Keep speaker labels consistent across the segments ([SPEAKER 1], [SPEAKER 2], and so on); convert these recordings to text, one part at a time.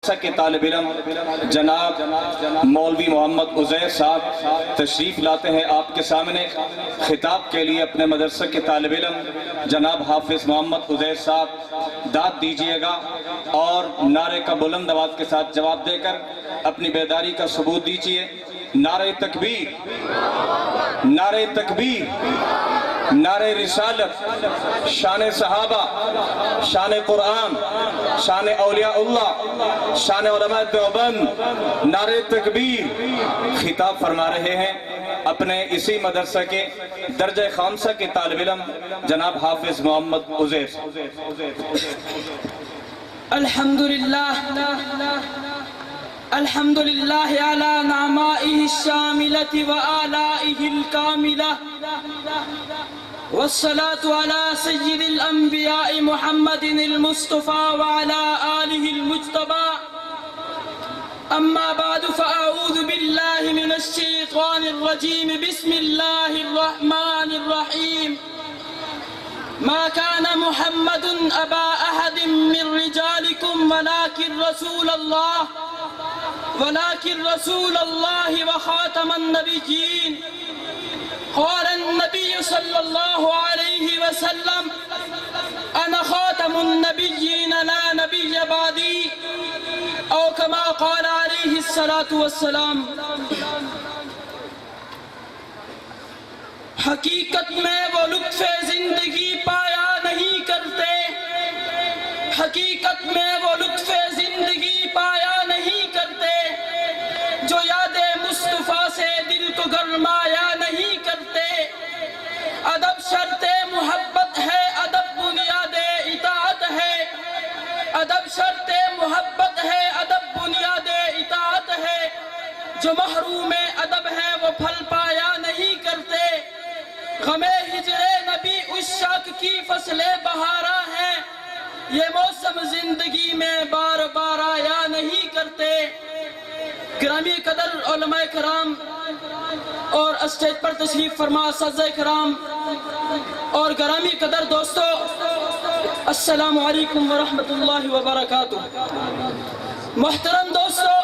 [SPEAKER 1] کے طالب علم جناب مولوی محمد عزیر صاحب تشریف لاتے ہیں آپ کے سامنے خطاب کے لیے۔ اپنے مدرسہ کے طالب علم جناب حافظ محمد عزیر صاحب داد دیجئے گا اور نعرے کا بلند آواز کے ساتھ جواب دے کر اپنی بیداری کا ثبوت دیجئے۔ نعرہ تکبیر، نعرہ تکبیر، نعرہ رسالت، شان صحابہ، شان قرآن، شان اولیاء اللہ، شان علماء دیوبند، نعرہ تکبیر۔ خطاب فرما رہے ہیں اپنے اسی مدرسہ کے درجہ خامسہ کے طالب علم جناب حافظ محمد عزیر۔
[SPEAKER 2] الحمدللہ علی نعمائہ الشاملۃ وآلائہ الکاملہ والصلاة على سید الانبیاء محمد المصطفى وعلى آلہ المجتبى اما بعد فاعوذ باللہ من الشیطان الرجیم بسم اللہ الرحمن الرحیم ما كان محمد أبا أحد من رجالكم ولكن رسول الله وخاتم النبيين قال النبي صلى الله عليه وسلم أنا خاتم النبيين لا نبي بعدي أو كما قال عليه الصلاة والسلام۔ حقیقت میں وہ لطف زندگی پایا نہیں کرتے، حقیقت میں وہ لطف زندگی پایا نہیں کرتے، جو یاد مصطفیٰ سے دل کو گرمایا نہیں کرتے۔ ادب شرط محبت ہے، ادب بنیاد اطاعت ہے، ادب شرط محبت ہے، ادب بنیاد اطاعت ہے، جو محروم ادب ہے وہ پھل پایا نہیں کرتے۔ غم ہجر نبی عشاق کی فصل بہارا ہے، یہ موسم زندگی میں بار بار آیا نہیں کرتے۔ گرامی قدر علماء کرام اور اسٹیج پر تشریف فرما اساتذہ کرام اور گرامی قدر دوستو، السلام علیکم ورحمۃ اللہ وبرکاتہ۔ محترم دوستو،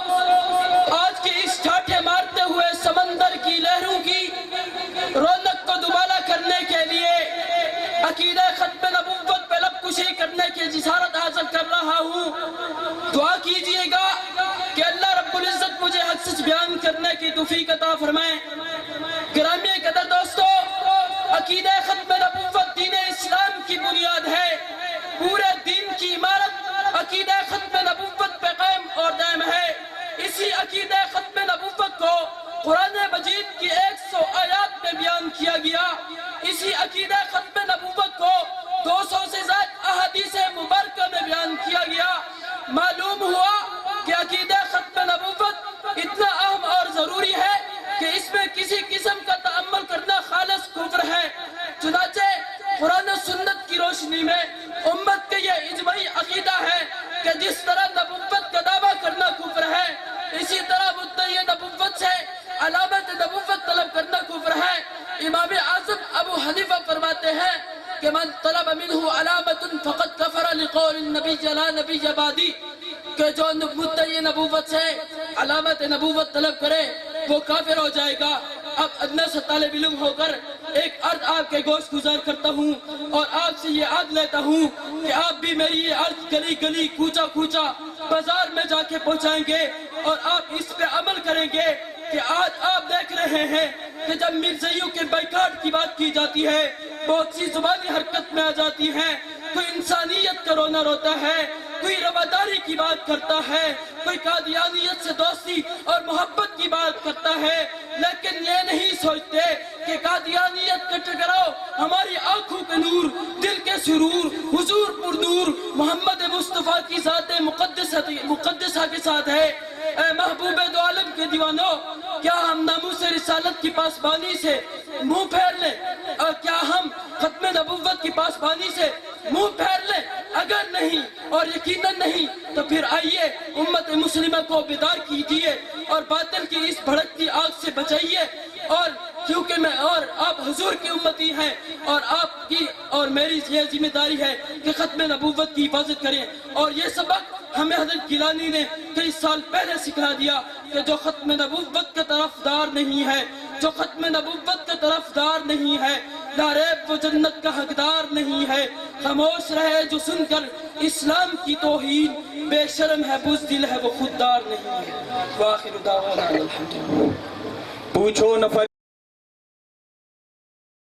[SPEAKER 2] آج کے اس ٹھاٹھے مارتے ہوئے سمندر کی لہروں کی رونق کو دوبالا کرنے کے لیے عقیدہ ختم نبوت پہ لب کشی کرنے کی جسارت حاصل کر رہا ہوں۔ دعا کیجئے گا کہ اللہ رب العزت مجھے حق سچ بیان کرنے کی توفیق عطا فرمائے۔ گرامی قدر دوستو، عقیدہ ختم نبوت دین اسلام کی بنیاد ہے۔ پورے دین کی عمارت عقیدہ ختم نبوت پہ قائم اور دائم ہے۔ اسی عقیدہ ختم نبوت کو قرآن مجید کی 100 آیات میں بیان کیا گیا۔ اسی عقیدہ ختم نبوت کو 200 سے زائد احادیث مبارکہ میں بیان کیا گیا۔ معلوم ہوا کہ عقیدہ ختم نبوت اتنا اہم اور ضروری ہے کہ اس میں کسی قسم کا تعمل کرنا خالص کفر ہے۔ چنانچہ قرآن و سنت کی روشنی میں امت کے یہ اجماعی عقیدہ ہے کہ جس طرح نبوت کا دعویٰ کرنا کفر ہے، اسی طرح مدعی نبوت سے علامت نبوت طلب کرنا کفر ہے۔ امام اعظم ابو حنیفہ فرماتے ہیں کہ من طلب منہ علامت فقد کفر لقول النبی لا نبی بعدی، کہ جو مدعی نبوت سے علامت نبوت طلب کرے وہ کافر ہو جائے گا۔ اب ادنا سے طالب علم ہو کر ایک عرض آپ کے گوش گزار کرتا ہوں اور آپ سے یہ عہد لیتا ہوں کہ آپ بھی میری یہ عرض گلی گلی کوچا کوچا بازار میں جا کے پہنچائیں گے اور آپ اس پہ عمل کریں گے کہ آج آپ دیکھ رہے ہیں کہ جب مرزائیوں کے بائیکاٹ کی بات کی جاتی ہے، بہت سی زبانی حرکت میں آ جاتی ہیں، کوئی انسانیت کا رونا روتا ہے، کوئی رواداری کی بات کرتا ہے، کوئی قادیانیت سے دوستی اور محبت کی بات کرتا ہے، لیکن یہ نہیں سوچتے کہ قادیانیت کا ٹکراؤ ہماری آنکھوں کے نور، دل کے سرور، حضور پر نور محمد مصطفیٰ کی ذات مقدسہ کے ساتھ ہے۔ اے محبوب دو عالم کے دیوانوں، کیا ہم ناموس رسالت کی پاسبانی سے منہ پھیر لیں؟ اور کیا ہم ختم نبوت کی پاسبانی سے منہ پھیر لیں؟ اگر نہیں اور یقیناً نہیں تو پھر آئیے امت مسلمہ کو بیدار کیجئے اور باطل کی اس بھڑکتی آگ سے بچائیے۔ اور کیونکہ میں اور آپ حضور کی امتی ہیں اور آپ کی اور میری یہ ذمہ داری ہے کہ ختم نبوت کی حفاظت کریں. اور یہ سبق ہمیں حضرت گیلانی نے کئی سال پہلے سکھا دیا کہ جو ختم نبوت کا طرفدار نہیں ہے، جو ختم نبوت کا طرفدار نہیں ہے، لا ریب وہ جنت کا حقدار نہیں ہے. خاموش رہے جو سن کر اسلام کی توہین، بے شرم ہے بزدل ہے وہ خوددار نہیں ہے. وآخر دعوانا الحمدللہ.
[SPEAKER 1] پوچھو نفر